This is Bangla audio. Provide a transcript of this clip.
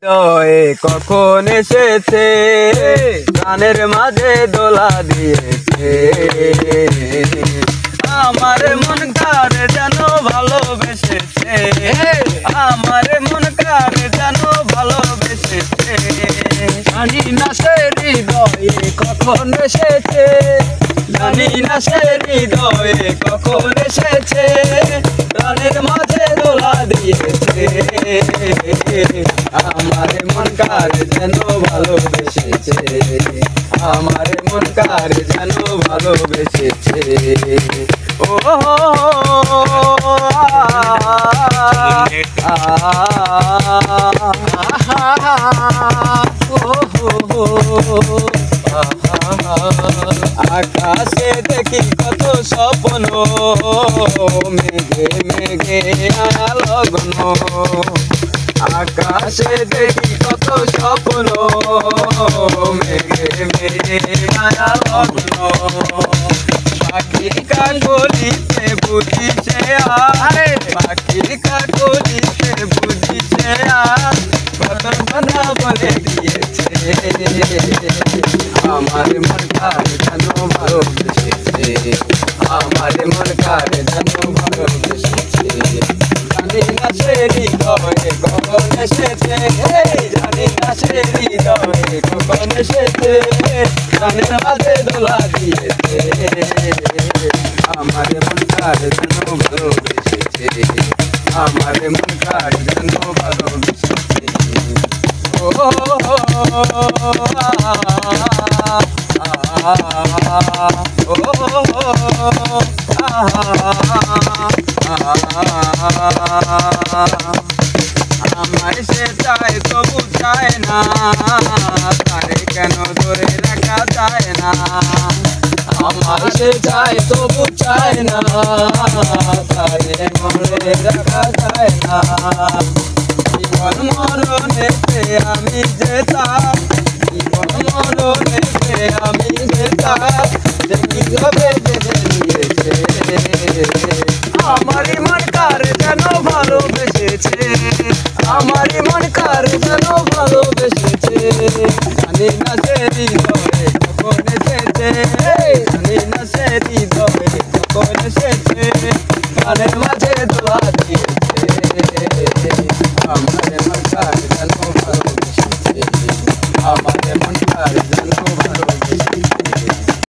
হৃদয়ে কখন এসেছে গানের মাঝে দোলা দিয়েছে আমার মন কারে যেন ভালোবেসেছে আমার মন কারে যেন ভালোবেসেছে জানি না সে হৃদয়ে কখন এসেছে জানি না সে হৃদয়ে কখন এসেছে গানের মাঝে দোলা দিয়েছে আমার মন কারে যেন ভালোবেসেছে আমার মন কারে যেন ভালোবেসেছে ও আকাশে দেখি কত স্বপ্ন মেঘে মেঘে লগ্ন আকাশে দেখি কত স্বপ্ন মেঘে মেঘে লগ্ন পাখির কাকলিতে বুঝিছে পাখির কাকলিতে বুঝিছে কত কথা বলে দিয়েছে আমার মন কারে যেন ভালোবেসেছে আমার মন কারে যেন ভালোবেসেছে জানি না সে হৃদয়ে কখন এসেছে জানি না সে হৃদয়ে কখন এসেছে গানের মাঝে দোলা দিয়েছে আমার মন কারে যেন ভালোবেসেছে আমার মন কারে যেন ভালোবেসেছে ও আমার সে চায় তবু চায় না তারে কেন ধরে রাখা যায় না আমার সে চায় তবু চায় না তারে ধরে রাখা যায় না জীবন মরণেতে আমি যেতাম জীবন মরণেতে আমি যেতাম দেখি কবে বেঁধে নিয়েছে আমারই মন কারে যেন ভালোবেসেছে আমারই মন কারে যেন ভালোবেসেছে জানি না সে হৃদয়ে কখন এসেছে জানি না সে হৃদয়ে কখন এসেছে গানের মাঝে